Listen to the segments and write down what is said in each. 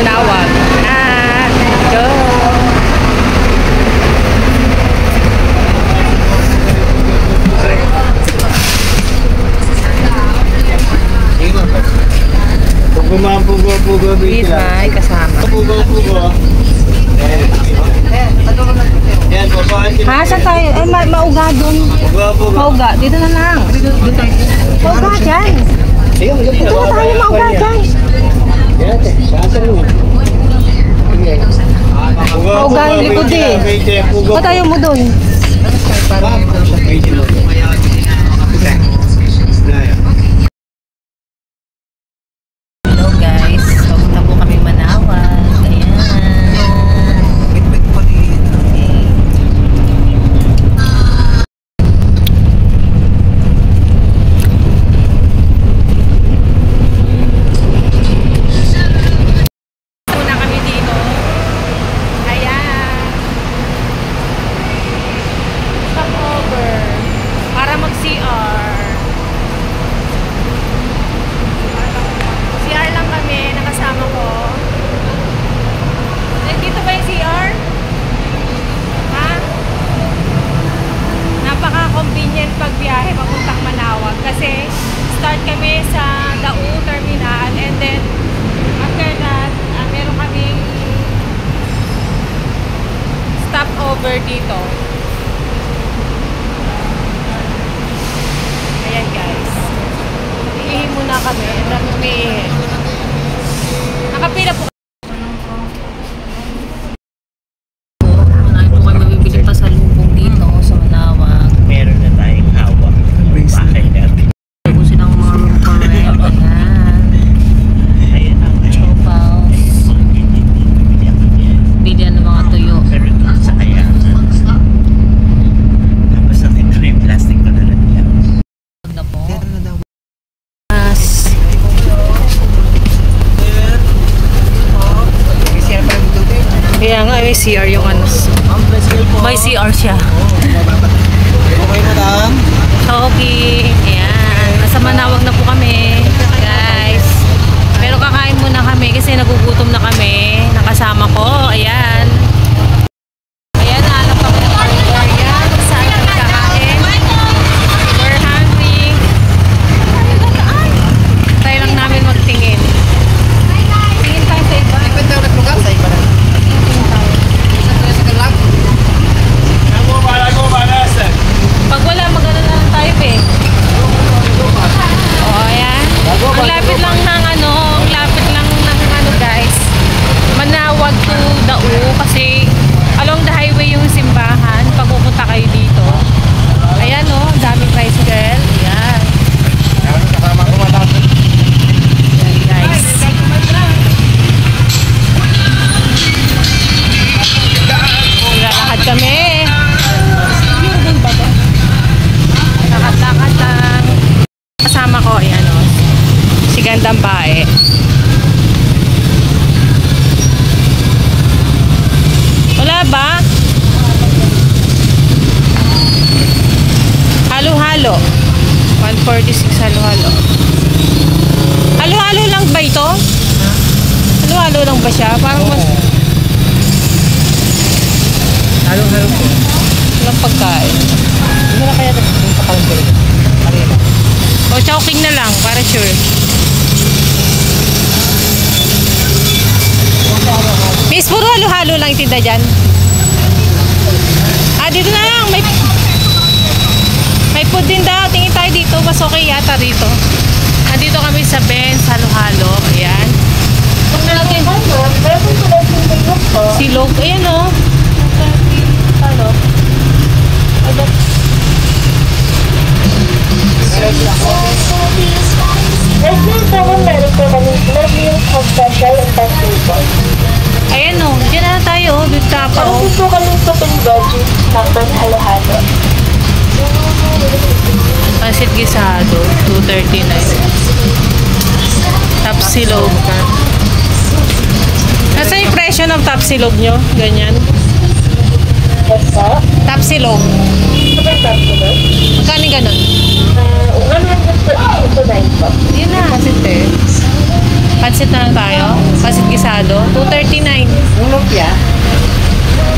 Manawag. Go! Pugo. With my kasama. Pugo. Ha? Saan tayo? Eh, mauga doon. Mauga. Dito na lang. Mauga dyan. Dito na tayo mauga dyan. Mauga yung likod eh. Ba't tayo mo doon? Hello guys. Papunta po kami Manawag. Ayan. Convenient pagbiyahe papuntang Manawag kasi start kami sa Dao Terminal and then after that meron kaming stopover dito. Ayan guys, iihi muna kami. Ang dami umiihi. Nakapila po kaya nga may CR yung ano. May CR siya. Okay madam. Okay. Ayan. Nasa Manawag na po kami. Guys. Pero kakain muna kami kasi nagugutom na kami. Nakasama ko. Ayan. Ayan. Nahanap kami ng order. Ayan. Saan kami kakain? We're hungry. Tayo lang namin magtingin. Tingin tayo sa iba. Sa iba na. Pag wala, magano na lang tayo eh. O, ayan. Ang lapit lang ng ano, guys. Manawag to Dao kasi along the highway yung simbahan pag pupunta kayo dito. Ayan o, daming tricycle. Ayan. Ayan guys. Lalakad kami. Lakad-lakad lang. Kasama ko, ayan o. Si Gandang Bae. Wala ba? Halo-halo. 146 halo-halo. Halo-halo lang ba ito? Halo-halo lang ba siya? Parang mas... Halo-halo po. Walang pagkain. Hindi na kaya yung pa-counter. Karela. O, chowking na lang, para sure. Miss, puro halo-halo lang itinda dyan. Dito na lang. May food din daw. Tingin tayo dito. Mas okay yata dito. Dito kami sa Benz, halo-halo. Ayan. Silog. Ayan o. Halo. Ayan o, dyan na tayo, bigtapa o. Ang gusto kaming putong veggies, tapos halo-halo. Pansit gisado, 239. Tapsilog. Nasa yung presyo ng tapsilog nyo? Ganyan. Yes po. Tapsilog. Ito ba yung tapsilog? Magkano ganun? 100 po, ito 9 po. Yun na, kasi Pansit na lang tayo. Pansit gisado. 239. Yung lumpia,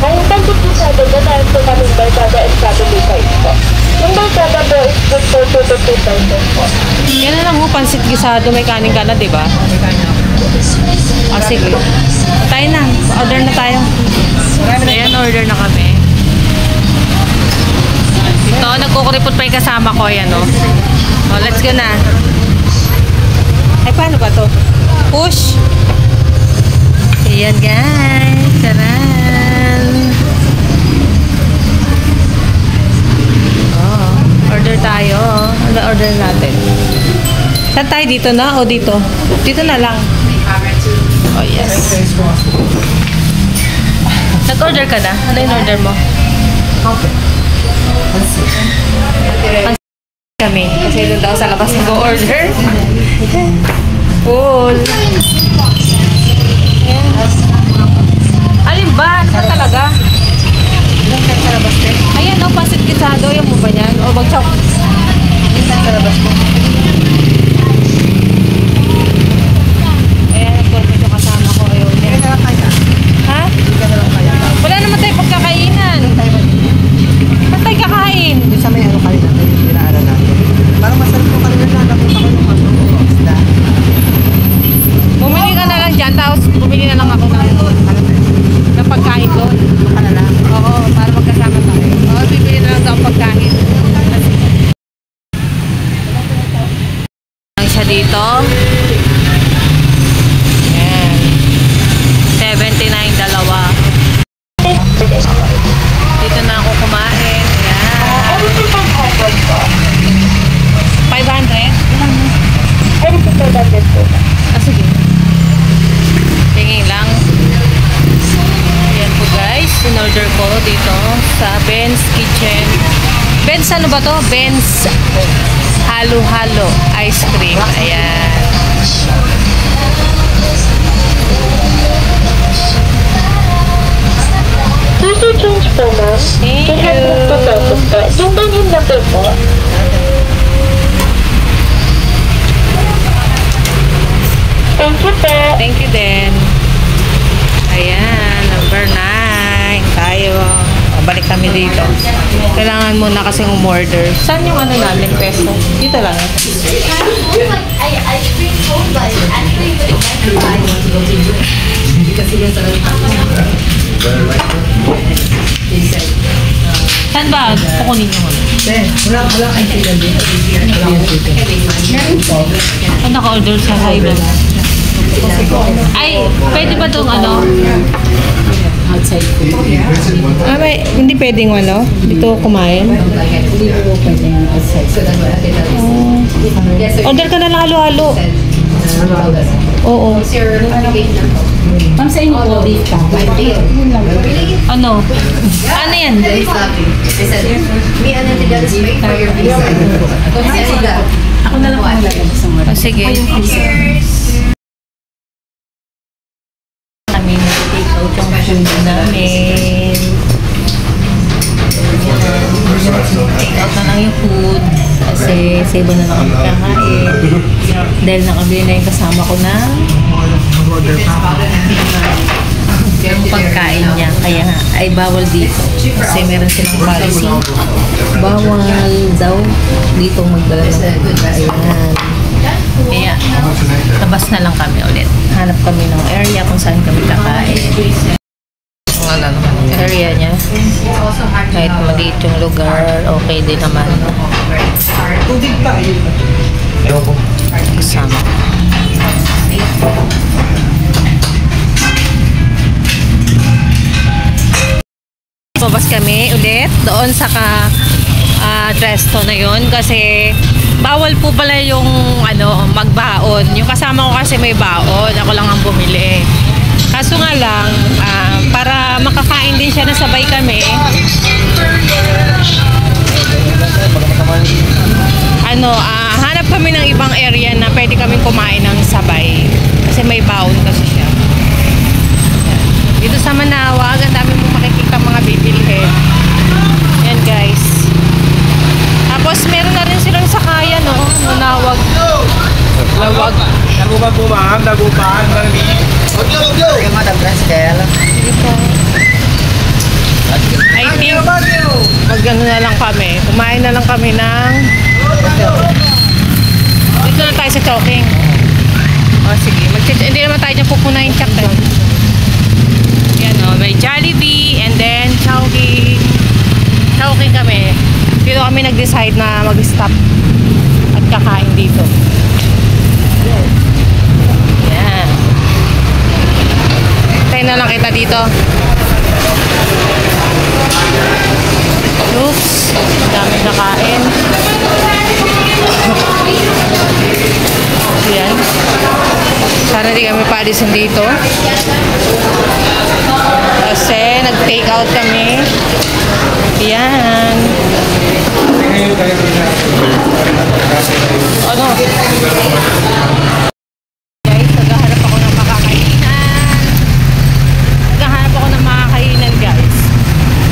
Ang pansit gisado na tayo po kami barkada and family size po. Yung barkada po is good for 2 to 2,000 po. Yan na lang mo, pansit gisado. May kanin ka na, di ba? Sige. Tayo na. Order na tayo. Ayan, order na kami. Ito, nagkukuripot pa yung kasama ko. Ayan, o. Oh, let's go na. Ay, paano ba to? Push. Ayan, guys. Taran. Oh, order tayo. Ano order natin? Saan tayo? Dito na o dito? Dito na lang. Oh, yes. Nag-order ka na? Ano yung order mo? Pansit kami. Kasi doon daw sa labas nag-order. Cool. Alin ba? Ano ba talaga? Ayan, no, pansit gisado. Yung mo ba yan? O mag-chop? Sa labas mo. Ayan, nag-order yung kasama ko. Ayaw niya. Ha? Wala naman tayo pagkakainan. Ba't tayo kakain? yung sa may ano kanina, may pinaaral natin. Parang masarap yung kanina na nakita ko yung ano, isda. Bumili ka na lang dyan, tapos bumili na lang ako ng pagkain doon. Baka na lang. Oo, para magkasama tayo. Oo, bibili na lang daw ang pagkain. Ang siya dito. Ayan. 79 dalawa. Dito na ako kumain. Ayan. 500? Ay, ito po dapat po. Ah, sige. Tingin lang. Ayan po guys, in-order ko dito sa Ben's Kitchen. Ben's ano ba to? Ben's Halo-Halo Ice Cream. Ayan. Sushi change po, ma'am. Thank you. 200 pesos po. Yung ganyan na po. Thank you po. Thank you din. Ayan, number 9. Tayo. O, balik kami dito. Kailangan muna kasing umorder. Saan yung ano namin, peso? Dito lang. Saan ba? Kukunin nyo ano? Wala kang tigil dito. Ano naka-order sa Hyben? Ay, pwede ba itong ano? Outside food. Ah, hindi pwedeng ano? Dito kumain? Hindi mo pwede yung outside food. Order ka na lang halo-halo. Oo. Ma'am, sa inyo po, beef ka. Ano? Ano yan? Ako na lang ang lagay sa mga. Oh, sige. Kami take out yung food namin. Take out na lang yung food. Kasi save na lang kami kakain. Dahil nakabili na yung kasama ko na yung pagkain niya. Kaya ay bawal dito. Kasi meron silang policy. Bawal daw dito magdala ng food. Ayan. Kaya labas na lang kami ulit. Hanap kami ng area kung saan kami kakain. Area niya. Kahit maliit yung lugar, okay din naman. Tubig pa. Kasama. Babas kami ulit doon sa resto na yun kasi bawal po pala yung ano, magbaon. Yung kasama ko kasi may baon, ako lang ang bumili. Kaso nga lang, para makakain din siya na sabay kami, hanap kami ng ibang area na pwede kami kumain ng sabay. Kasi may baon kasi siya. Dito sa Manawag, ang dami mo makikita mga bibilhin. Yan guys. Tapos meron na rin silang sakaya, no? Manawag. Lawag. Dagupan po ma'am, dagupan. Sige, Madam Crestel. I think mag-ano na lang kami. Kumain na lang kami ng dito na tayo sa Chowking. O sige, hindi naman tayo dyan pupunahin chak eh. Yan o, may Jollibee and then Chowking. Chowking kami. Dito kami nag-decide na mag-stop at kakain dito. Yan. Tayo na lang kita dito. Oops, dami nakain. Yan. Sana di kami paalisin dito. Kasi nag-take out kami. Yan. Ano? Guys, naghahanap ako ng makakainan. Naghahanap ako ng makakainan, guys.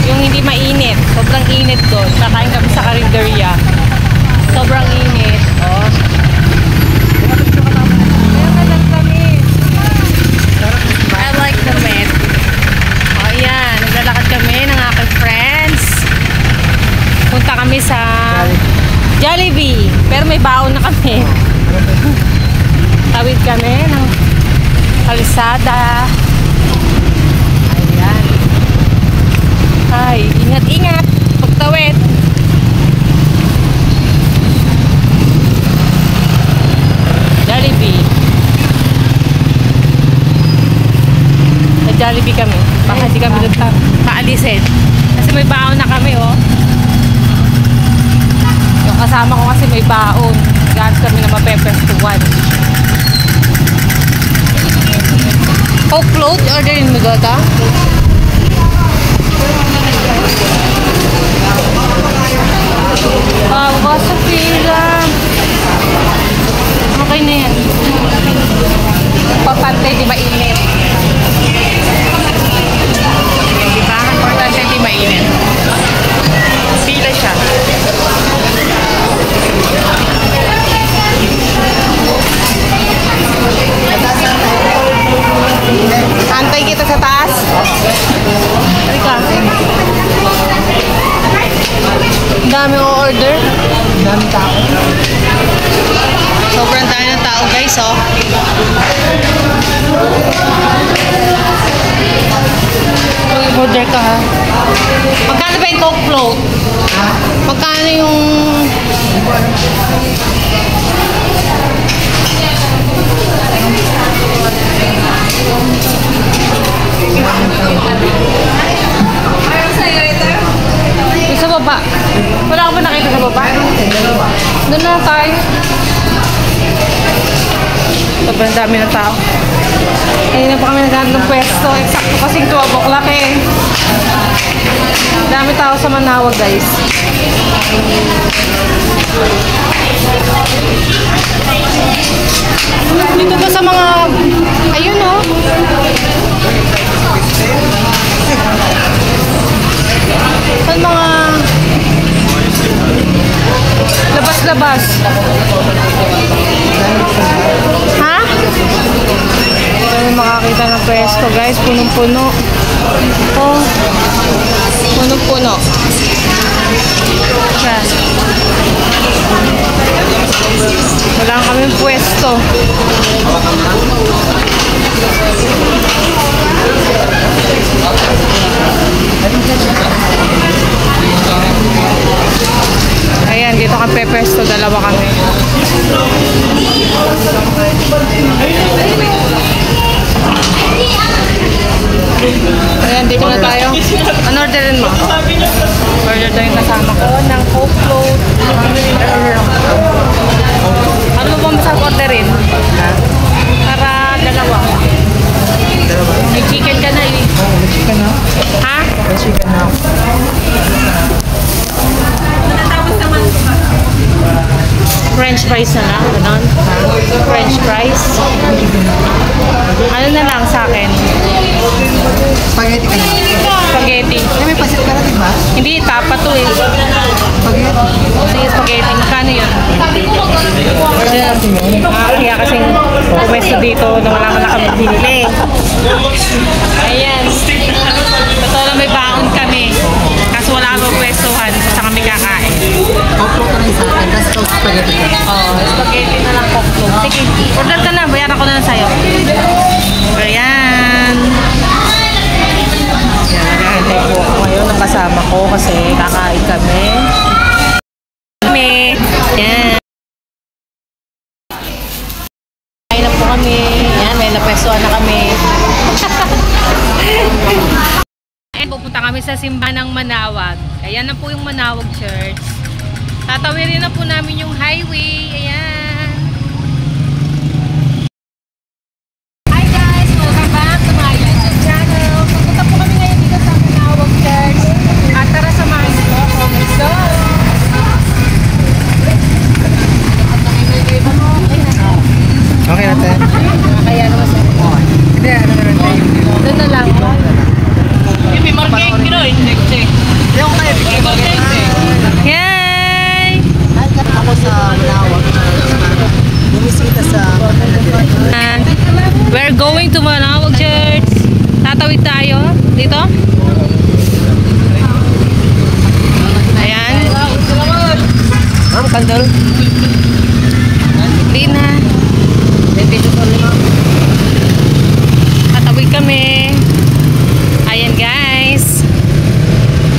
Yung hindi mainit. Sobrang init doon. Kakain kami sa Carinderia. Sobrang init. Oh. I like the met. Oh, yan. Naglalakad kami ng aking friends. Punta kami sa Jollibee. Pero may baon na kami. Tawid kami ng kalsada. Ayan. Ay, ingat-ingat. Pagtawid. Jollibee. Sa Jollibee kami. Baka di kami paalisin. Kasi may baon na kami, oh. Yung kasama ko kasi may baon. Gamit kami na mapepestuan. Oh, clothes? Orderin mo gata? Bawa sa pila. Okay na yan. Importante di mainit. Diba? Importante di mainit. Pila siya. Antay kita sa taas. Halika. Dami o-order. Dami tao. Sobrang dami ng tao, guys, oh. Order ka, ha? Magkano ba yung Coke float? Magkano yung... Yung sa baba. Wala ka ba nakita sa baba? Doon na tayo. Sobrang dami ng tao. Kanina pa kami naghanap ng pwesto. Eksakto kasing 12 o'clock eh. Dami tao sa Manawag, guys. Dito to sa mga... Ayun, oh. Sa mga... Labas-labas. Ha? Hindi makakita ng pwesto, guys. Punong-puno. Oh. Punong-puno. Yan. Wala kami pwesto. Ayan, dito kami pwesto. Dalawa kami. Ayan, dito na tayo. Ano orderin mo? Order tayo yung kasama ko ng Coke float. Ano mo ba masarap orderin? Para dalawa. May chicken ka na eh. May chicken na. Ha? May chicken na. French fries na lang, ganon. French fries. Ano na lang sa akin? Spaghetti ka na. Spaghetti. May pasit ka na, diba? ba? Hindi, tapa to eh. Sige, spaghetti. Magkano yun? Kaya kasing pwesto dito na wala ka na kami binili. Ayan. Totoo lang may baon kami. Kaso wala kami pwestuhan. Sa kami kakain. Opo ka rin sa akin. Tapos ito spaghetti ko. Oh, spaghetti na lang koklog. Sige, order ka na. Bayaran ko na lang sa'yo. Ayan. Naghahantay po ako ngayon ng kasama ko kasi kakain kami. Yan. Kain na po kami. Yan, may napwestuhan na kami. And pupunta kami sa simbahan ng Manawag. Ayan na po yung Manawag Church. Tatawirin na po namin yung highway. Ayan. Hi guys! Welcome back to my YouTube channel. Pupunta po kami ngayon dito sa Manawag Church. At tara samahan niyo po ako. Let's go! Okay na tayo. Kaya naman sa Hindi, ano na rin tayo. doon na lang. Hindi ako kayo. Yay! Ako sa Manawag. Bumisita sa And we're going to Manawag Church. Tatawid tayo dito. Ayan. Ma'am, kandol. Hindi na. Tatawid kami. Ayan guys.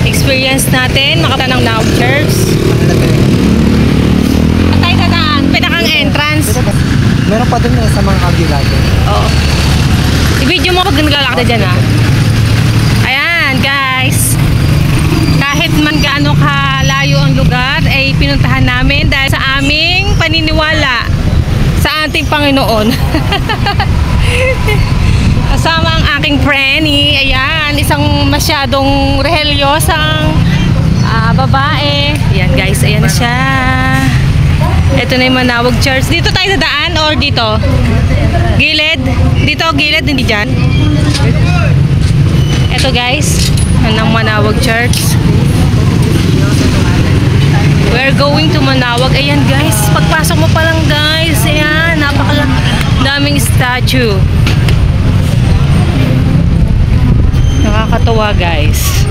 Experience natin makita ng Manawag Church. Patay ka daan. Pinakang entrance. Meron pa dun sa mga kabila. Oo. I-video mo pag naglalakad dyan ha. Ayan guys. Kahit man gaano kalayo ang lugar ay pinuntahan namin dahil sa aming paniniwala sa ating Panginoon. Kasama ang aking Frenny. Ayan, isang masyadong rehelyosang babae. Ayan guys, ayan na siya. Ito na yung Manawag Church. Dito tayo dadaan or dito? Gilid? Dito, gilid, hindi dyan. Ito guys, ang Manawag Church. We're going to Manawag. Ayan guys, pagpasok mo pa lang guys, ayan, napaka-daming statue. Nakakatuwa guys.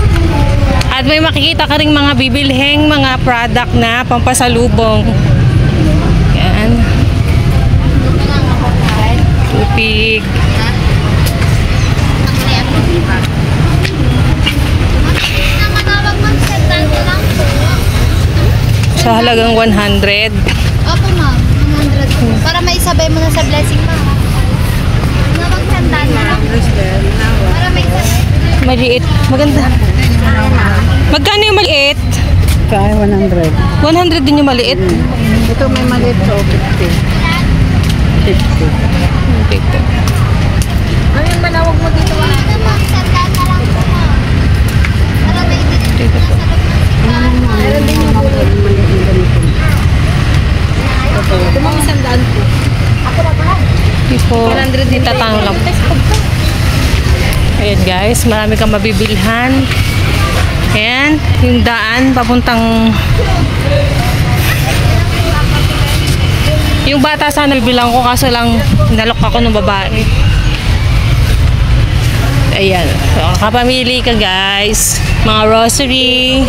At may makikita ka ring mga bibilheng mga product na pampasalubong. Yan. Tupig. Sa halagang 100. Opo, ma'am. 100 po. Para may sabay mo na sa blessing, ma'am. Maghandaan na lang. Para may sabay. Maliit. Maganda. Magkano yung maliit? Kaya 100. 100 din yung maliit. Ito may maliit so 50. 50. Ano yung Manawag mo dito? Ito, ma'am. Sandaan na lang po, ma'am. Para may dito na sa loob. Meron din yung kulay. Ito mo isang daan po. Ako na ba? 400 din tatang lang. Ayan guys, marami kang mabibilhan. Ayan, yung daan papuntang... Yung bata sana bibilang ko kaso lang nalok ako ng babae. Ayan, so kapamili ka guys. Mga rosary.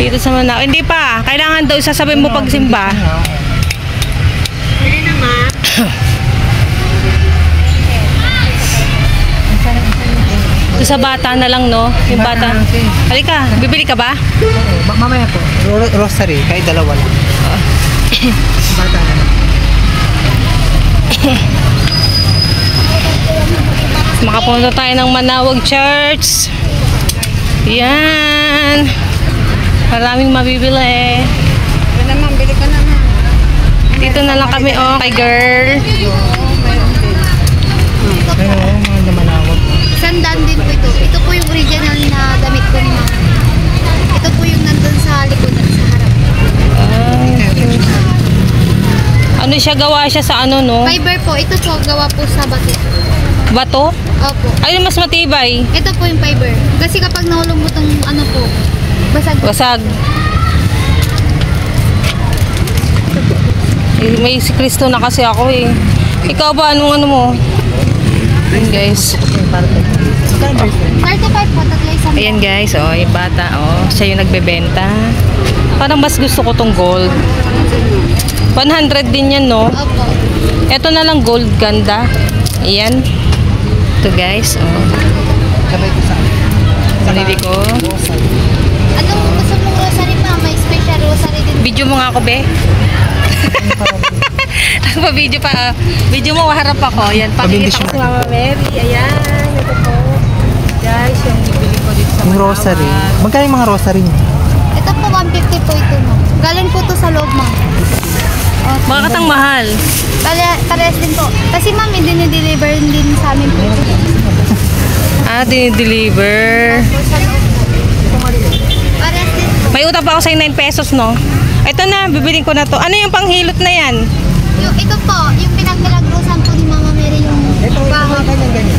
Dito sa Manawag. Hindi pa, kailangan daw sasabihin mo pag simba. Ito sa bata na lang, no? Yung bata. Halika, bibili ka ba? Mamaya po. Rosary, kahit dalawa lang. Bata na lang. Makapunta tayo ng Manawag Church. Yan. Maraming mabibili. naman, bili ka naman. Dito na lang kami, oh, kay girl. Mga Manawag. Sandaan din po ito. Ito po yung original na damit ko ni mama. Ito po yung nandun sa likod at sa harap. Ano siya, gawa siya sa ano, no? Fiber po. Ito po gawa po sa batik. Bato? Opo. Ayun mas matibay. Ito po yung fiber. Kasi kapag nahulog mo itong ano po, basag. Basag. Eh, may si Kristo na kasi ako eh. Ikaw ba? Anong ano mo? Ayan guys. 35 po, tatlo isang. Ayan guys. Oh, yung bata. Oh, siya yung nagbebenta. Parang mas gusto ko tong gold. 100 din yan, no? Opo. Ito na lang gold. Ganda. Ayan. Ito guys. Oh. Sabay ko sa Pinili ko. Anong gusto mong rosary ma? May special rosary din. Video mo nga ako, be. Nagpa-video pa. Video mo, harap ako. Ayan, pakikita ko si Mama Mary. Ayan, ito po. Guys, yung bibili ko dito sa Yung rosary. Magkano yung mga rosary niyo? Ito po, 150 po ito ma. Galing po to sa loob ma. Bakit ang mahal? Parehas din po. Kasi ma'am, dinideliver din sa amin po. Ah, dinideliver. Po sa loob po. Parehas din po. May utang pa ako sa 9 pesos, no? Ito na, bibiling ko na to. Ano yung panghilot na yan? Ito po, yung pinagmilagrosan po ni Mama Mary yung baho.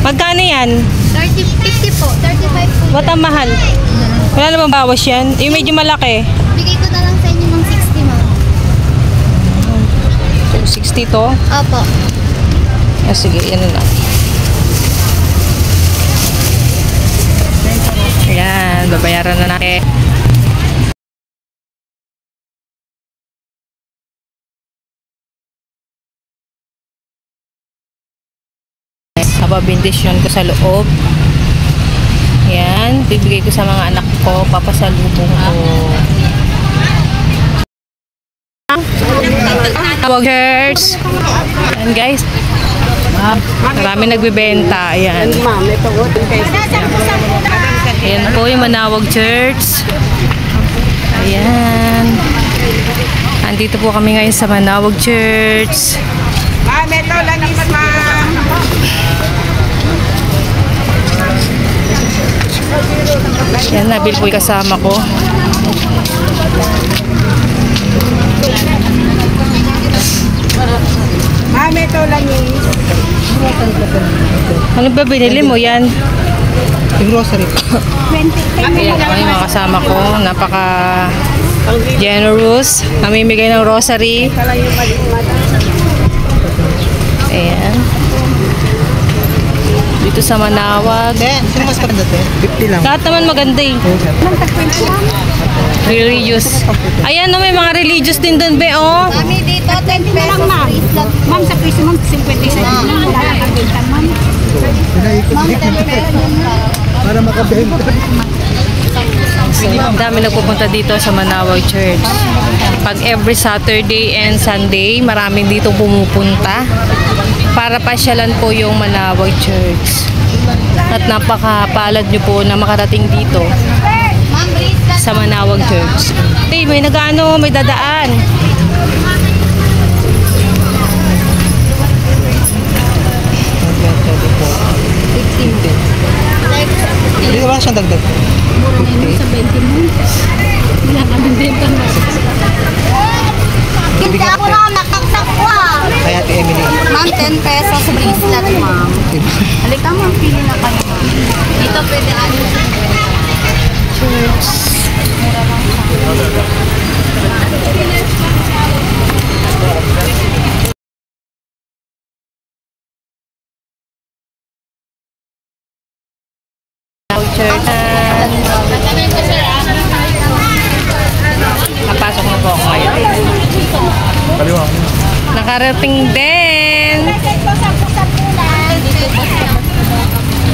Magkano yan? 50 po, 35 po. Ba't ang mahal? Wala namang bawas yan. Yung medyo malaki. Bigay ko na lang sa inyo ng 60 ma'am. So, 60 to. Opo. Ah, sige, yan na. Ayan, babayaran na natin. Kababindisyon ko sa loob. Ayan, bibigay ko sa mga anak ko, papasalubong ko. Vloggers. Ayan guys. Marami nagbebenta. Ayan. Ayan po yung Manawag Church. Ayan. Andito po kami ngayon sa Manawag Church. Ma'am, ito lang is ma'am. Yan, nabil po yung kasama ko. Ma'am, ito lang is. Ano ba binili mo yan? Yung rosary. Ayan po yung mga kasama ko. Napaka generous. Namimigay ng rosary. Ayan. Dito sa Manawag. Sino mas maganda to? 50 lang. Lahat naman maganda eh. Religious. Ayan no, may mga religious din doon, be, oh. Kami dito, 10 pesos. Ma'am, sa piso ma'am, 56 lang. Wala lang kabenta, ma'am. Para makabenta. Ang dami nagpupunta dito sa Manawag Church. Pag every Saturday and Sunday, maraming dito pumupunta para pasyalan po yung Manawag Church. At napakapalad nyo po na makarating dito Ma'am, breeze ka. sa Manawag Church. Hey, may nag-ano, may dadaan. Hindi wala siyang dagdag. Hindi ako na nakaksak ko ah. Kaya Ate Emily. Ma'am, 10 pesos bracelet, ma'am. Halika ma'am, pili na kayo. Dito pwede ano. Church. Napasok na po ako ngayon. Nakarating din.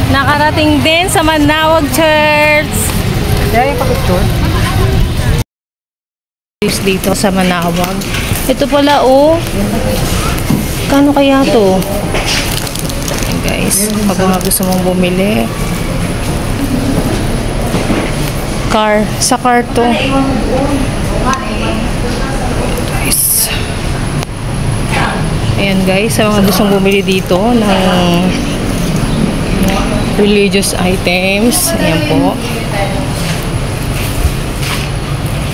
Nakarating din sa Manawag Church. Kaya yung pag-tour? Dito sa Manawag. Ito pala, oh. Kano kaya to? Ayan, guys, pag mga gusto mong bumili. Sa car to. Guys. Ayan guys, sa mga gustong bumili dito ng religious items. Ayan po.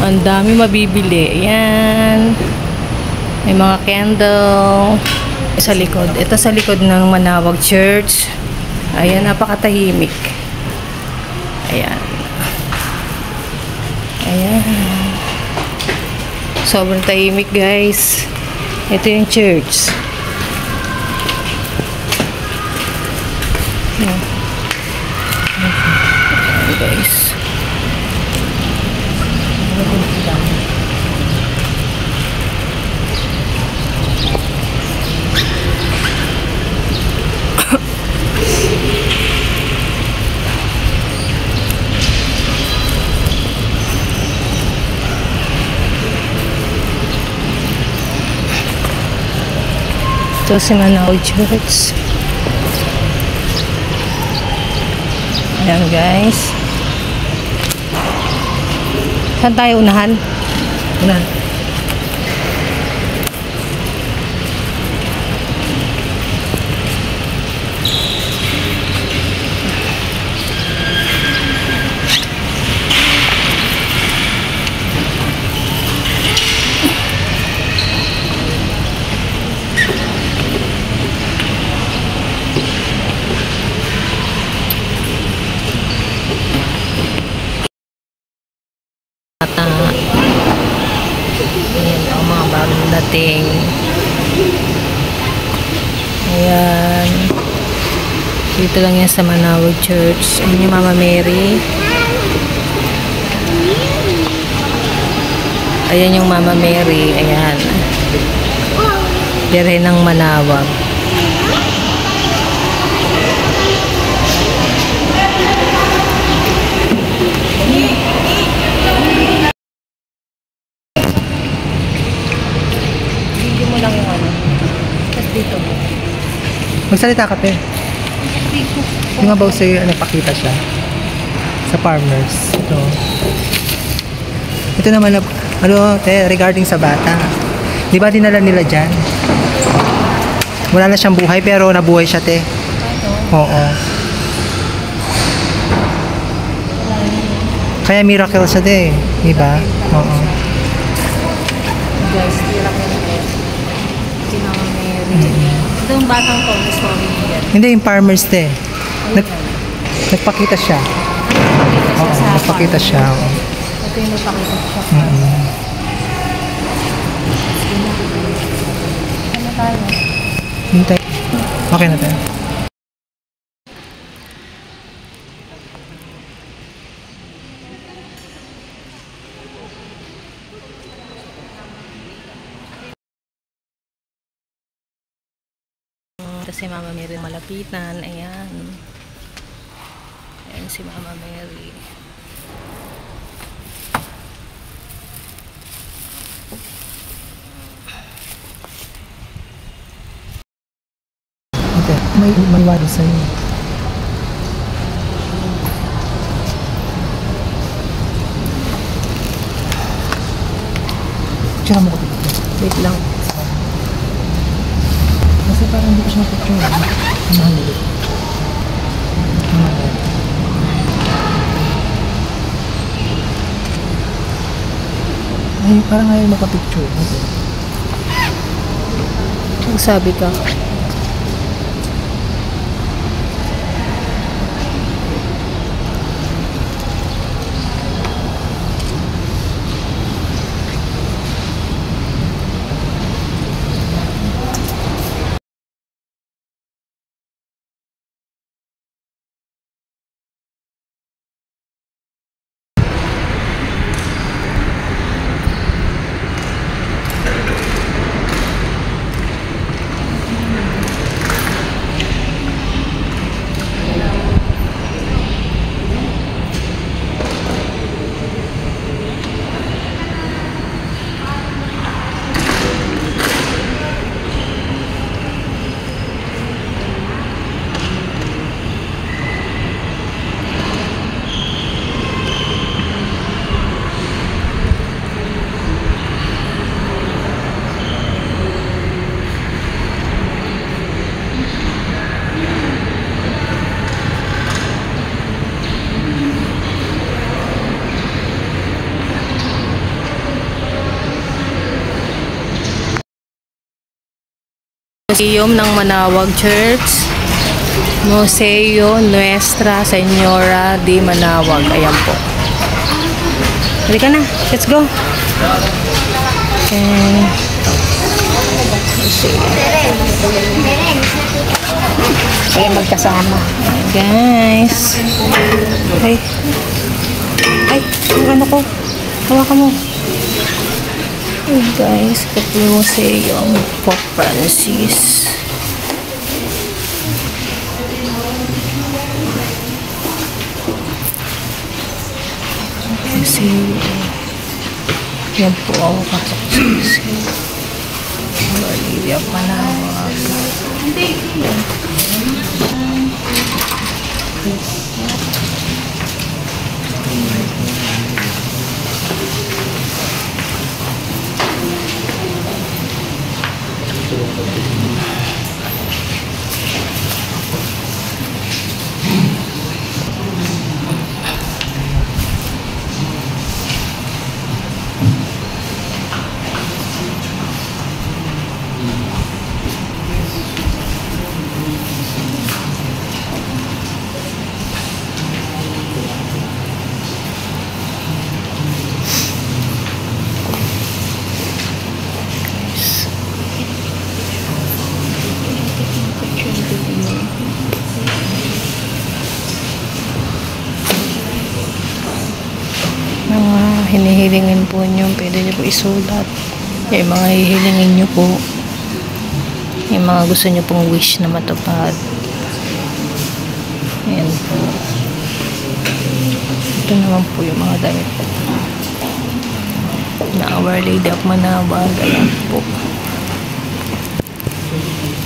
Ang dami mabibili. Ayan. May mga candle. Sa likod. Ito sa likod ng Manawag Church. Ayan, napakatahimik. Ayan. Ayan. Sobrang tahimik, guys. Ito yung church. Ayan, guys. Ito si Manaoy Church. Ayan, guys. Saan tayo unahan? Unahan. Ayan ang mga bagong dating. Ayan. Dito lang yan sa Manawag Church. Ayan yung Mama Mary. Ayan yung Mama Mary. Ayan. Birhen ng Manawag. Magsalita ka, te. Yung about sa'yo, nagpakita siya sa farmers. Ito naman, te, regarding sa bata. Di ba dinala nila dyan? Wala na siyang buhay, pero nabuhay siya, te. Oo. Kaya miracle siya, te. Di ba? Oo. Guys, tira ko na si Mama Mary. Ito yung batang to, may story niya. Hindi, yung farmers, te. Nagpakita siya. Oo, nagpakita siya. Oo. Ito yung nagpakita siya. Ano tayo? Hintay. Okay na tayo. Ito si Mama Mary malapitan. Ayan. Ayan si Mama Mary. Okay. May wado sa'yo. Tsaka mo ko dito. Wait lang. Kasi parang hindi ko siya picture. Mahalo. Ay, parang ayaw makapicture. Magsabi ka. Museum ng Manawag Church. Museo Nuestra Señora de Manawag. Ayan po. Halika na. Let's go. Okay. Kaya magkasama. Guys. Ay. Ay, yung ano ko. Hawakan mo. Ay, guys. Ito yung museo ang Pope Francis. Museo. Yan po ang pasok sa museo. Olivia Manawag. Mga hinihilingin po nyo, pwede nyo po isulat. Yung mga hihilingin nyo po, yung mga gusto nyo pong wish na matupad. Ayan po. Ito naman po yung mga damit po na Our Lady of Manawag. Ayan po.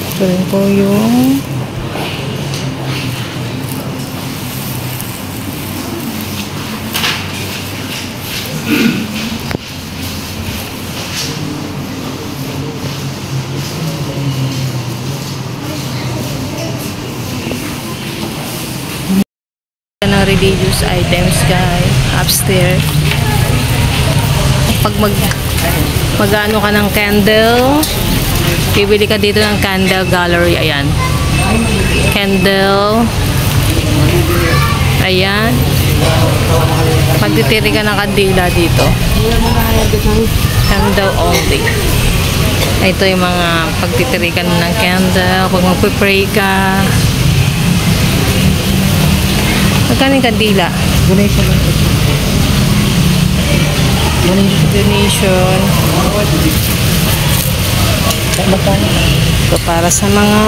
Ito rin po yung ng religious items guys upstairs. Pag mag-ano ka ng candle, bibili ka dito ng candle gallery. Ayan, candle, ayan, magtitiri ka ng kandila dito, candle only. Ito yung mga pagtitirikan mo ng candle pag magpipray ka. Magkano yung kandila? Donation lang po. Donation. Ito para sa mga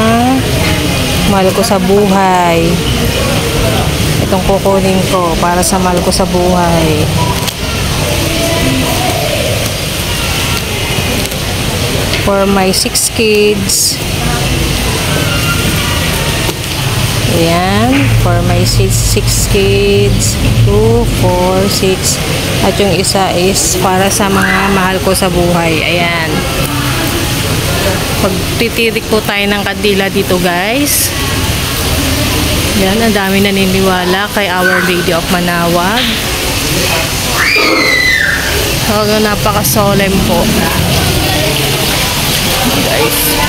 mahal ko sa buhay. Itong kukunin ko para sa mahal ko sa buhay. For my 6 kids. Ayan, for my 6 kids, 2, 4, 6, at yung isa is para sa mga mahal ko sa buhay. Ayan. Pagtitirik po tayo ng kandila dito guys. Ayan, ang dami naniniwala kay Our Lady of Manawag. Talagang napaka-solemn po. Guys.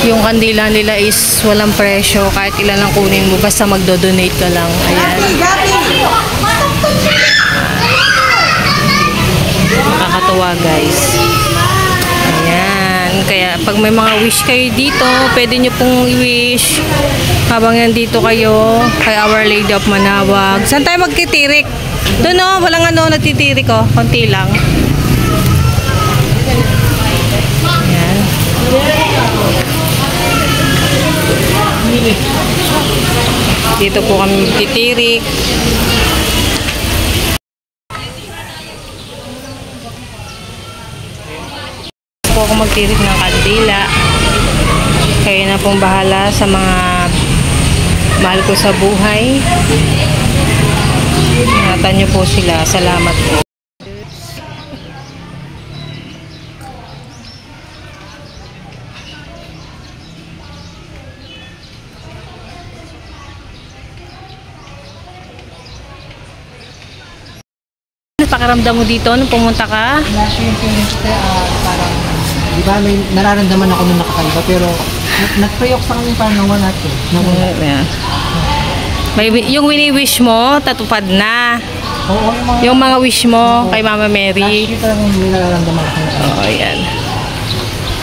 Yung kandila nila is walang presyo, kahit ilan lang kunin mo basta magdo-donate ka lang. Ayan. Nakakatuwa guys. Ayan. Kaya pag may mga wish kayo dito, pwede nyo pong i-wish habang nandito kayo kay Our Lady of Manawag. Saan tayo magtitirik? Doon o, walang ano nagtitirik o. Konti lang. Ayan. Dito po kami magtitirik. Po ako magtirik ng kandila. Kayo na pong bahala sa mga mahal ko sa buhay. Ingatan niyo po sila. Salamat po. Pakiramdam mo dito nung pumunta ka? Last year, parang Di ba may nararamdaman ako nung nakakaiba pero nag-pray ako sa kanya para nawala to. Nawala. Ayan. Yung wini-wish mo, tatupad na. Oo, Yung mga wish mo kay Mama Mary. Actually talagang may nararamdaman ako. Oo, ayan.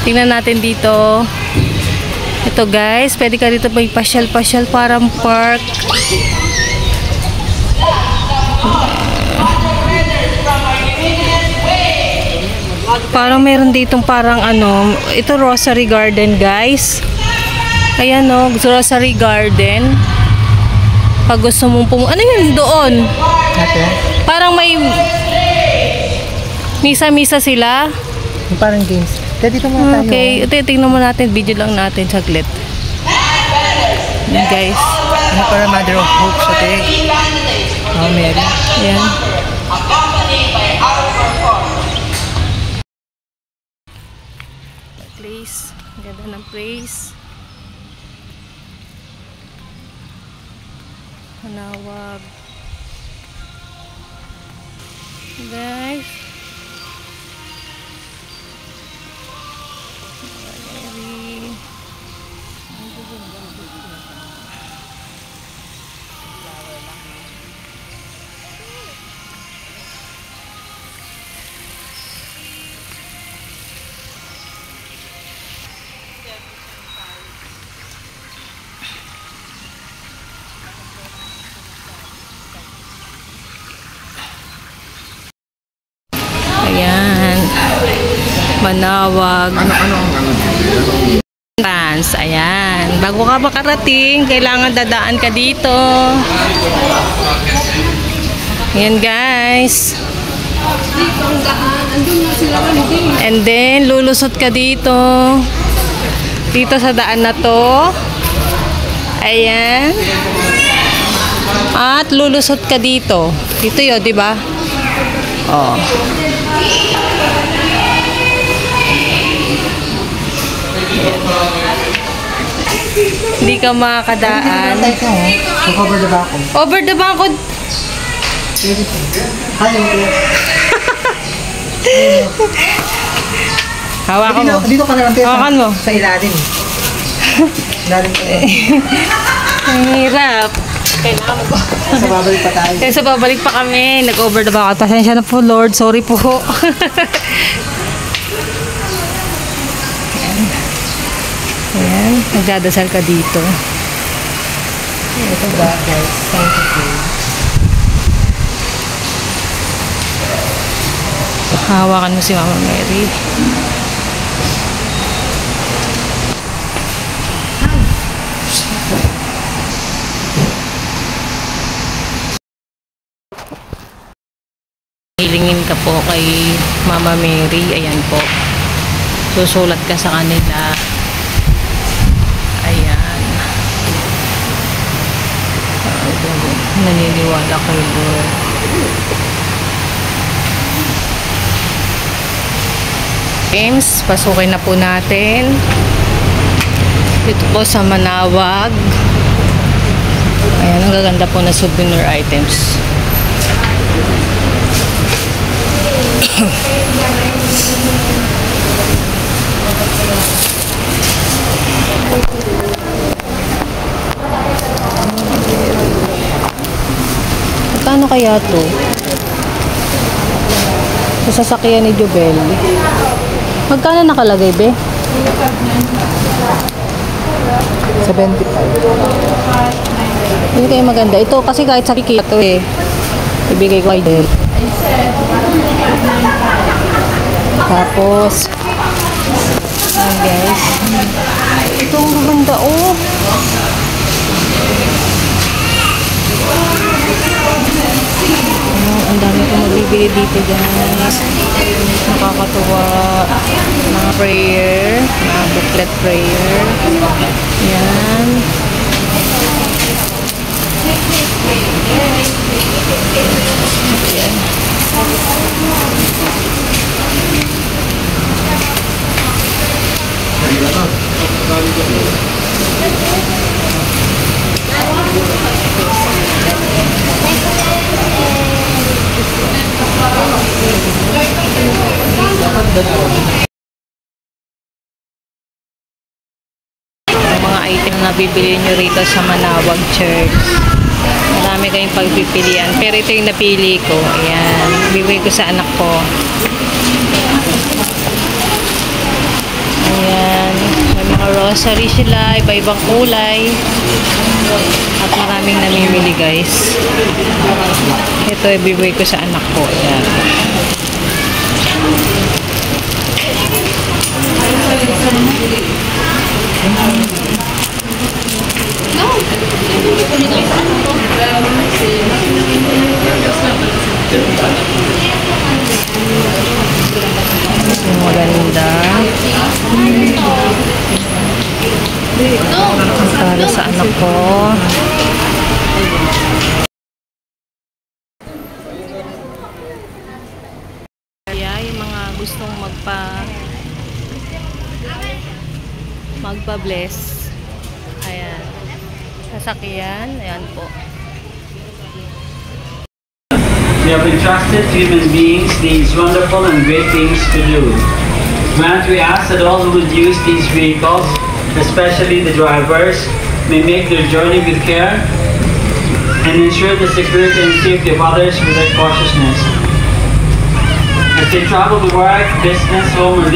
Tingnan natin dito. Ito guys, pwede ka dito may pasyal-pasyal parang park. Parang meron ditong parang ano, ito Rosary Garden guys. Ayan o, Rosary Garden. Pag gusto mong ano yun doon? Ate? Parang may misa-misa sila. Yung parang games. Kaya dito muna tayo. Okay, ito tingnan mo natin, video lang natin saglit. Yan guys. Ano para Mother of Hope sa te? Oh, Mary. Ayan. Place, ganda ng place. Manawag. Guys. Mary. Ayan. Manawag. Trans. Ayan. Bago ka makarating, kailangan dadaan ka dito. Ayan guys. And then, lulusot ka dito. Dito sa daan na to. Ayan. At lulusot ka dito. Dito yun, di ba? Oh. Hindi ka makakadaan. Ito, so cover the back. Over the bangkod. Hi, okay. Hawakan mo. Dito ka na lang tayo Hawakan mo. sa ilalim. Ilalim ka na. Ang hirap. Kailangan mo. Sa babalik pa tayo. Kaya sa babalik pa kami. Nag-over the bangkod. Pasensya na po, Lord. Sorry po. Ayan. Nagdadasal ka dito. Ito ba, guys? Thank you. Hawakan mo si Mama Mary. Hilingin ka po kay Mama Mary. Ayan po. Susulat ka sa kanila. Ayan. Naniniwala kay Lord. Games, pasukin na po natin. Dito po sa Manawag. Ayan, ang gaganda po na souvenir items. Magkano kaya to? Sa sasakyan ni Jobel. Magkano nakalagay, be? 75. Hindi kayo maganda. Ito kasi kahit sa kikita to eh. Ibigay ko kay Del. Tapos, ayan guys. Ito ang maganda oh. Ang dami ko magbibili dito guys. Nakakatuwa. Mga prayer. Mga booklet prayer. Yan. Yan. item na bibili nyo rito sa Manawag Church. Marami kayong pagpipilian. Pero ito yung napili ko. Ayan. Bibili ko sa anak ko. Ayan. May mga rosary sila. Iba-ibang kulay. At maraming namimili guys. Ito ibibigay ko sa anak ko. Ayan. Maganda. Para sa anak ko. Kaya yung mga gustong magpa-bless. Ayan. Sasakyan. Ayan po. We have entrusted to human beings these wonderful and great things to do. Grant, we ask that all who would use these vehicles, especially the drivers, may make their journey with care and ensure the security and safety of others with their cautiousness. As they travel to work, business, home, or